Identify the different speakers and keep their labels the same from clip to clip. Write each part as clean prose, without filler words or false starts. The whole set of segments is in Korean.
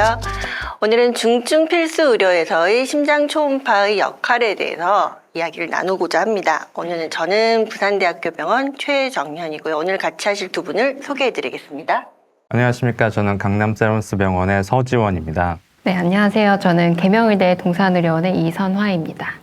Speaker 1: 안녕하세요. 오늘은 중증 필수 의료에서의 심장 초음파의 역할에 대해서 이야기를 나누고자 합니다. 오늘은 저는 부산대학교 병원 최정현이고요. 오늘 같이 하실 두 분을 소개해 드리겠습니다.
Speaker 2: 안녕하십니까. 저는 강남세브란스병원의 서지원입니다.
Speaker 3: 네, 안녕하세요. 저는 계명의대 동산의료원의 이선화입니다.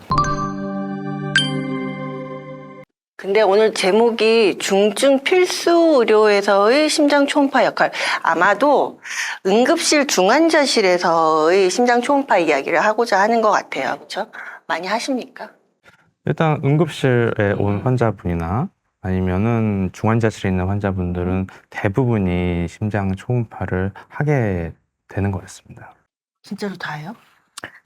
Speaker 1: 근데 오늘 제목이 중증 필수 의료에서의 심장 초음파 역할. 아마도 응급실 중환자실에서의 심장 초음파 이야기를 하고자 하는 것 같아요. 그렇죠? 많이 하십니까?
Speaker 2: 일단 응급실에 온 환자분이나 아니면은 중환자실에 있는 환자분들은 대부분이 심장 초음파를 하게 되는 것 같습니다.
Speaker 1: 진짜로 다예요?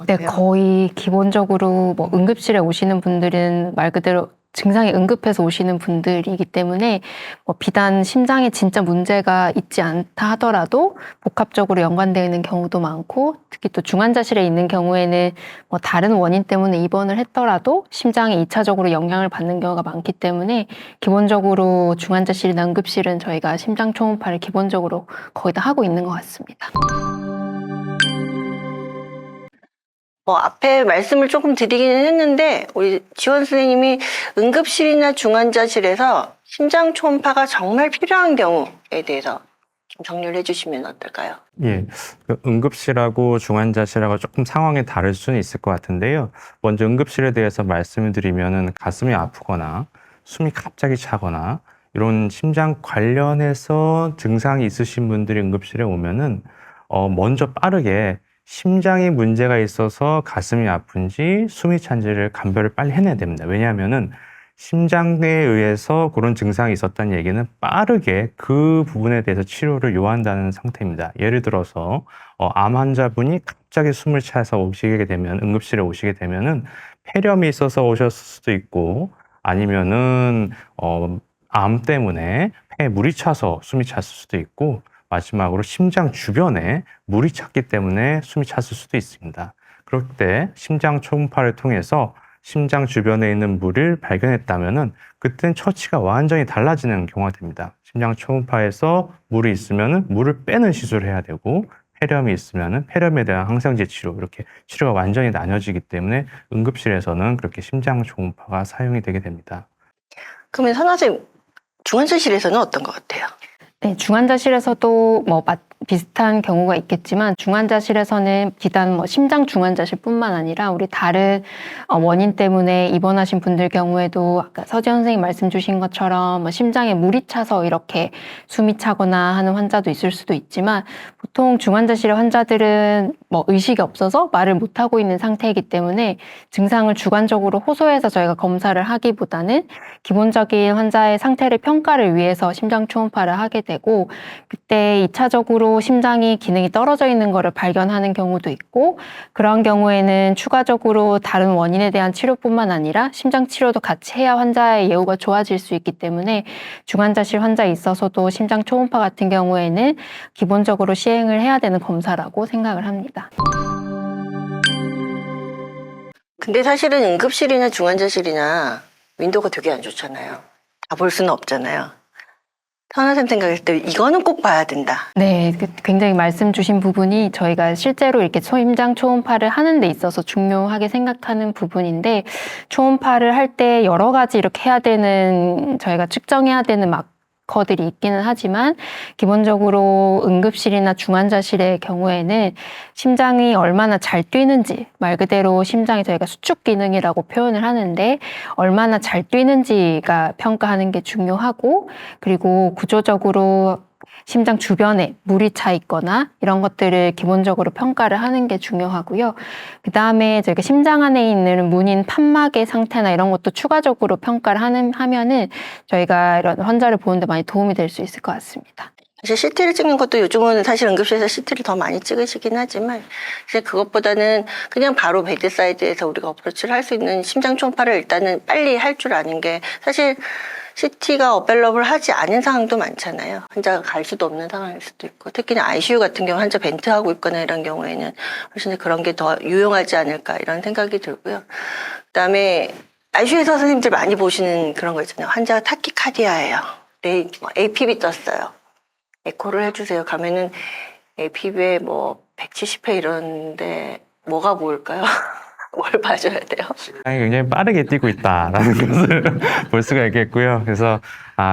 Speaker 3: 네,
Speaker 1: 어때요?
Speaker 3: 거의 기본적으로 응급실에 오시는 분들은 말 그대로 증상이 응급해서 오시는 분들이기 때문에 비단 심장에 진짜 문제가 있지 않다 하더라도 복합적으로 연관되어 있는 경우도 많고, 특히 또 중환자실에 있는 경우에는 다른 원인 때문에 입원을 했더라도 심장에 2차적으로 영향을 받는 경우가 많기 때문에 기본적으로 중환자실이나 응급실은 저희가 심장 초음파를 기본적으로 거의 다 하고 있는 것 같습니다.
Speaker 1: 앞에 말씀을 조금 드리기는 했는데 우리 지원 선생님이 응급실이나 중환자실에서 심장 초음파가 정말 필요한 경우에 대해서 좀 정리를 해주시면 어떨까요?
Speaker 2: 예, 응급실하고 중환자실하고 조금 상황이 다를 수는 있을 것 같은데요. 먼저 응급실에 대해서 말씀을 드리면은 가슴이 아프거나 숨이 갑자기 차거나 이런 심장 관련해서 증상이 있으신 분들이 응급실에 오면은 먼저 빠르게 심장에 문제가 있어서 가슴이 아픈지 숨이 찬지를 감별을 빨리 해내야 됩니다. 왜냐하면은 심장에 의해서 그런 증상이 있었다는 얘기는 빠르게 그 부분에 대해서 치료를 요한다는 상태입니다. 예를 들어서 암 환자분이 갑자기 숨을 차서 오시게 되면, 응급실에 오시게 되면은 폐렴이 있어서 오셨을 수도 있고, 아니면은 암 때문에 폐에 물이 차서 숨이 찼을 수도 있고, 마지막으로 심장 주변에 물이 찼기 때문에 숨이 찼을 수도 있습니다. 그럴 때 심장 초음파를 통해서 심장 주변에 있는 물을 발견했다면은 그때는 처치가 완전히 달라지는 경우가 됩니다. 심장 초음파에서 물이 있으면은 물을 빼는 시술을 해야 되고, 폐렴이 있으면은 폐렴에 대한 항생제 치료, 이렇게 치료가 완전히 나뉘어지기 때문에 응급실에서는 그렇게 심장 초음파가 사용이 되게 됩니다.
Speaker 1: 그러면 선화 선생님, 중환자실에서는 어떤 것 같아요?
Speaker 3: 네, 중환자실에서도 비슷한 경우가 있겠지만, 중환자실에서는 비단 심장 중환자실뿐만 아니라 우리 다른 원인 때문에 입원하신 분들 경우에도 아까 서지현 선생님 말씀 주신 것처럼 심장에 물이 차서 이렇게 숨이 차거나 하는 환자도 있을 수도 있지만, 보통 중환자실의 환자들은 의식이 없어서 말을 못하고 있는 상태이기 때문에 증상을 주관적으로 호소해서 저희가 검사를 하기보다는 기본적인 환자의 상태를 평가를 위해서 심장 초음파를 하게 되고, 그때 2차적으로 심장이 기능이 떨어져 있는 것을 발견하는 경우도 있고, 그런 경우에는 추가적으로 다른 원인에 대한 치료뿐만 아니라 심장 치료도 같이 해야 환자의 예후가 좋아질 수 있기 때문에 중환자실 환자에 있어서도 심장 초음파 같은 경우에는 기본적으로 시행을 해야 되는 검사라고 생각을 합니다.
Speaker 1: 근데 사실은 응급실이나 중환자실이나 윈도우가 되게 안 좋잖아요. 다 볼 수는 없잖아요. 선화 선생님 생각했을 때 이거는 꼭 봐야 된다.
Speaker 3: 네, 굉장히 말씀 주신 부분이 저희가 실제로 이렇게 심장 초음파를 하는 데 있어서 중요하게 생각하는 부분인데, 초음파를 할 때 여러 가지 이렇게 해야 되는, 저희가 측정해야 되는 마커들이 있기는 하지만, 기본적으로 응급실이나 중환자실의 경우에는 심장이 얼마나 잘 뛰는지, 말 그대로 심장이 저희가 수축 기능이라고 표현을 하는데 얼마나 잘 뛰는지가 평가하는 게 중요하고, 그리고 구조적으로 심장 주변에 물이 차 있거나 이런 것들을 기본적으로 평가를 하는 게 중요하고요. 그 다음에 저희가 심장 안에 있는 문인 판막의 상태나 이런 것도 추가적으로 평가를 하면은 저희가 이런 환자를 보는데 많이 도움이 될 수 있을 것 같습니다.
Speaker 1: 사실 CT를 찍는 것도 요즘은 사실 응급실에서 CT를 더 많이 찍으시긴 하지만, 사실 그것보다는 그냥 바로 베드사이드에서 우리가 어프로치를 할 수 있는 심장 초음파를 일단은 빨리 할 줄 아는 게, 사실 CT가 어벨러블 하지 않은 상황도 많잖아요. 환자가 갈 수도 없는 상황일 수도 있고, 특히나 ICU 같은 경우 환자 벤트하고 있거나 이런 경우에는 훨씬 그런 게 더 유용하지 않을까 이런 생각이 들고요. 그다음에 ICU에서 선생님들 많이 보시는 그런 거 있잖아요. 환자가 타키카디아예요. APB 떴어요. 에코를 해주세요. 가면은 APB에 170회 이러는데 뭐가 보일까요? 뭘 봐줘야 돼요?
Speaker 2: 굉장히 빠르게 뛰고 있다라는 것을 볼 수가 있겠고요. 그래서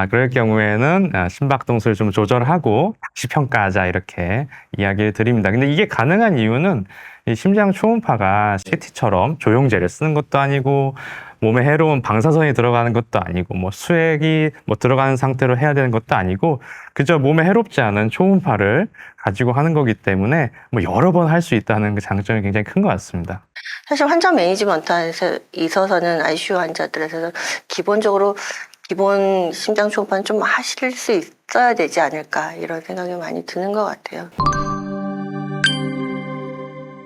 Speaker 2: 그럴 경우에는 심박동수를 좀 조절하고 다시 평가하자 이렇게 이야기를 드립니다. 근데 이게 가능한 이유는 이 심장 초음파가 CT처럼 조영제를 쓰는 것도 아니고 몸에 해로운 방사선이 들어가는 것도 아니고 뭐 수액이 들어가는 상태로 해야 되는 것도 아니고 그저 몸에 해롭지 않은 초음파를 가지고 하는 거기 때문에 여러 번 할 수 있다는 그 장점이 굉장히 큰 것 같습니다.
Speaker 1: 사실 환자 매니지먼트에 있어서는 ICU 환자들에서는 기본적으로 기본 심장 초음파는 좀 하실 수 있어야 되지 않을까 이런 생각이 많이 드는 것 같아요.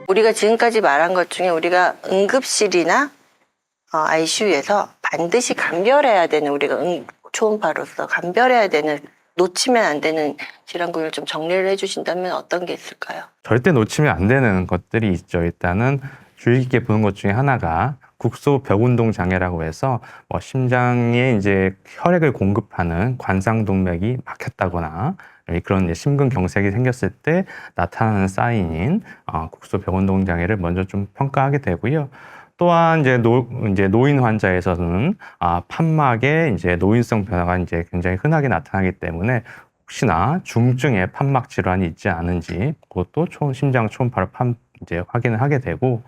Speaker 1: 우리가 지금까지 말한 것 중에 우리가 응급실이나 ICU에서 반드시 감별해야 되는 우리가 초음파로서 감별해야 되는 놓치면 안 되는 질환군을 좀 정리를 해주신다면 어떤 게 있을까요?
Speaker 2: 절대 놓치면 안 되는 것들이 있죠. 일단은 주의 깊게 보는 것 중에 하나가 국소벽운동 장애라고 해서 심장에 이제 혈액을 공급하는 관상동맥이 막혔다거나 그런 심근경색이 생겼을 때 나타나는 사인인 국소벽운동 장애를 먼저 좀 평가하게 되고요. 또한 이제 노인 환자에서는 판막에 이제 노인성 변화가 이제 굉장히 흔하게 나타나기 때문에 혹시나 중증의 판막 질환이 있지 않은지 그것도 심장 초음파로 이제 확인을 하게 되고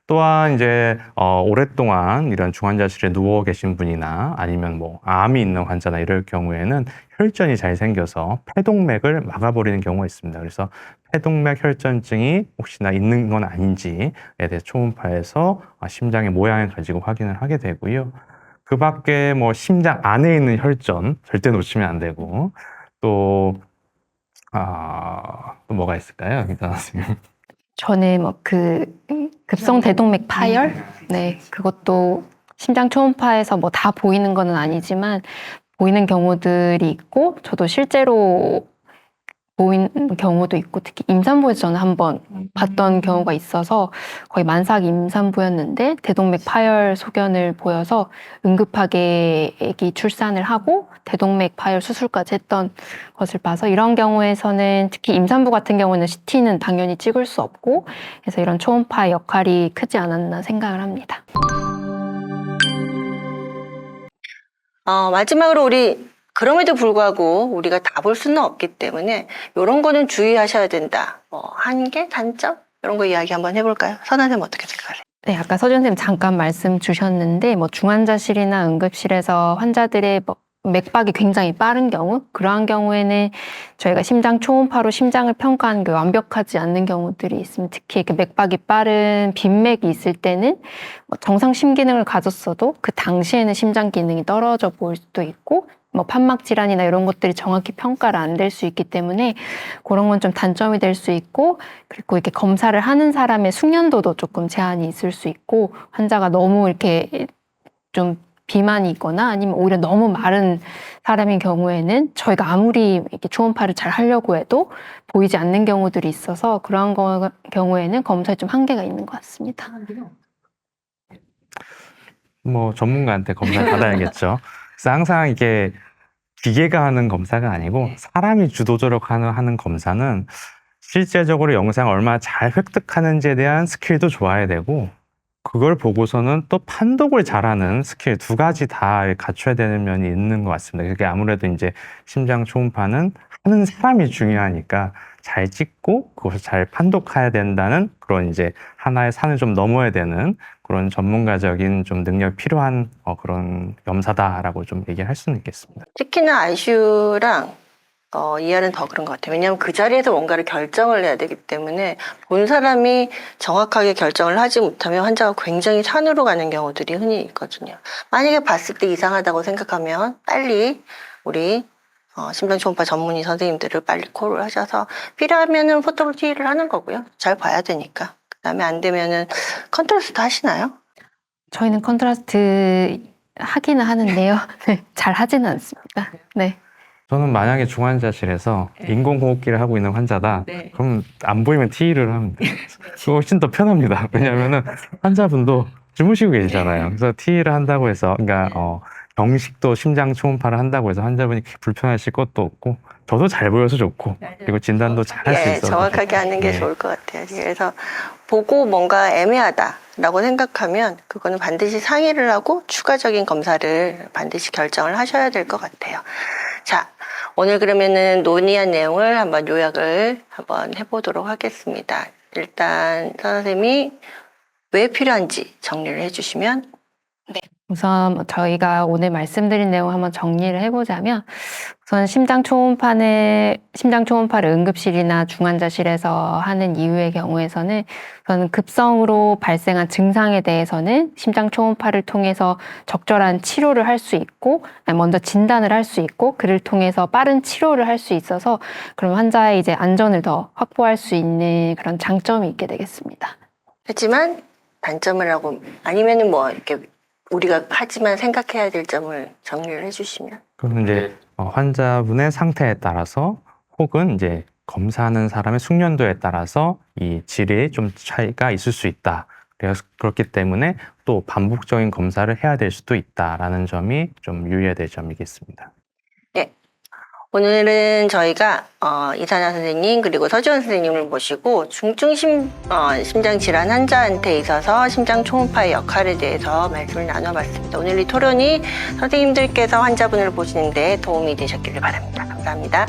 Speaker 2: 또한 이제 오랫동안 이런 중환자실에 누워 계신 분이나 아니면 암이 있는 환자나 이럴 경우에는 혈전이 잘 생겨서 폐동맥을 막아버리는 경우가 있습니다. 그래서 폐동맥 혈전증이 혹시나 있는 건 아닌지에 대해 초음파에서 심장의 모양을 가지고 확인을 하게 되고요. 그 밖에 심장 안에 있는 혈전 절대 놓치면 안 되고 또 뭐가 있을까요? 일단
Speaker 3: 저는 급성 대동맥 파열? 네, 그것도 심장 초음파에서 다 보이는 거는 아니지만 보이는 경우들이 있고 저도 실제로 보이는 경우도 있고 특히 임산부에서 저는 한번 봤던 경우가 있어서 거의 만삭 임산부였는데 대동맥 파열 소견을 보여서 응급하게 아기 출산을 하고 대동맥 파열 수술까지 했던 것을 봐서 이런 경우에서는 특히 임산부 같은 경우는 CT는 당연히 찍을 수 없고 그래서 이런 초음파의 역할이 크지 않았나 생각을 합니다.
Speaker 1: 마지막으로 그럼에도 불구하고 우리가 다 볼 수는 없기 때문에 이런 거는 주의하셔야 된다. 한계, 단점 이런 거 이야기 한번 해볼까요? 선아 쌤 어떻게 생각하세요?
Speaker 3: 네, 아까 서준 쌤 잠깐 말씀 주셨는데 중환자실이나 응급실에서 환자들의 맥박이 굉장히 빠른 경우 그러한 경우에는 저희가 심장 초음파로 심장을 평가하는 게 완벽하지 않는 경우들이 있으면 특히 이렇게 맥박이 빠른 빈맥이 있을 때는 정상 심기능을 가졌어도 그 당시에는 심장 기능이 떨어져 보일 수도 있고 판막 질환이나 이런 것들이 정확히 평가를 안 될 수 있기 때문에 그런 건 좀 단점이 될 수 있고 그리고 이렇게 검사를 하는 사람의 숙련도도 조금 제한이 있을 수 있고 환자가 너무 이렇게 좀 비만이 있거나 아니면 오히려 너무 마른 사람인 경우에는 저희가 아무리 이렇게 초음파를 잘 하려고 해도 보이지 않는 경우들이 있어서 그러한 경우에는 검사에 좀 한계가 있는 것 같습니다.
Speaker 2: 전문가한테 검사를 받아야겠죠. 그래서 항상 이게 기계가 하는 검사가 아니고 사람이 주도적으로 하는 검사는 실제적으로 영상을 얼마나 잘 획득하는지에 대한 스킬도 좋아야 되고 그걸 보고서는 또 판독을 잘하는 스킬 두 가지 다 갖춰야 되는 면이 있는 것 같습니다. 그게 아무래도 이제 심장 초음파는 하는 사람이 중요하니까 잘 찍고 그것을 잘 판독해야 된다는 그런 이제 하나의 산을 좀 넘어야 되는 그런 전문가적인 좀 능력이 필요한 그런 검사다라고 좀 얘기할 수는 있겠습니다.
Speaker 1: 특히나 ICU랑 ER은 더 그런 것 같아요. 왜냐하면 그 자리에서 뭔가를 결정을 해야 되기 때문에 본 사람이 정확하게 결정을 하지 못하면 환자가 굉장히 산으로 가는 경우들이 흔히 있거든요. 만약에 봤을 때 이상하다고 생각하면 빨리 우리 심장 초음파 전문의 선생님들을 빨리 콜을 하셔서 필요하면은 포토로티를 하는 거고요. 잘 봐야 되니까. 그다음에 안 되면은 컨트라스트 하시나요?
Speaker 3: 저희는 컨트라스트 하기는 하는데요. 잘 하지는 않습니다. 네.
Speaker 2: 저는 만약에 중환자실에서 인공호흡기를 하고 있는 환자다. 그럼 안 보이면 TE를 하면 돼요. 그거 훨씬 더 편합니다. 왜냐하면은 환자분도 주무시고 계시잖아요. 그래서 TE를 한다고 해서, 그러니까 정식도 심장 초음파를 한다고 해서 환자분이 그렇게 불편하실 것도 없고 저도 잘 보여서 좋고 그리고 진단도 잘 할 수
Speaker 1: 예,
Speaker 2: 있어서
Speaker 1: 정확하게 하는 게
Speaker 2: 예.
Speaker 1: 좋을 것 같아요. 그래서 보고 뭔가 애매하다라고 생각하면 그거는 반드시 상의를 하고 추가적인 검사를 반드시 결정을 하셔야 될 것 같아요. 자, 오늘 그러면은 논의한 내용을 한번 요약을 한번 해보도록 하겠습니다. 일단 선생님이 왜 필요한지 정리를 해주시면.
Speaker 3: 우선 저희가 오늘 말씀드린 내용 한번 정리를 해보자면 우선 심장 초음파를 응급실이나 중환자실에서 하는 이유의 경우에서는 우선 급성으로 발생한 증상에 대해서는 심장 초음파를 통해서 적절한 치료를 할 수 있고 먼저 진단을 할 수 있고 그를 통해서 빠른 치료를 할 수 있어서 그럼 환자의 이제 안전을 더 확보할 수 있는 그런 장점이 있게 되겠습니다.
Speaker 1: 하지만 단점을 하고 아니면은 뭐 이렇게 우리가 하지만 생각해야 될 점을 정리를 해주시면.
Speaker 2: 그럼 이제 환자분의 상태에 따라서 혹은 이제 검사하는 사람의 숙련도에 따라서 이 질의 좀 차이가 있을 수 있다. 그래서 그렇기 때문에 또 반복적인 검사를 해야 될 수도 있다라는 점이 좀 유의해야 될 점이겠습니다.
Speaker 1: 네. 오늘은 저희가 이산화 선생님 그리고 서지원 선생님을 모시고 중증 심장 질환 환자한테 있어서 심장 초음파의 역할에 대해서 말씀을 나눠봤습니다. 오늘 이 토론이 선생님들께서 환자분을 보시는 데 도움이 되셨기를 바랍니다. 감사합니다.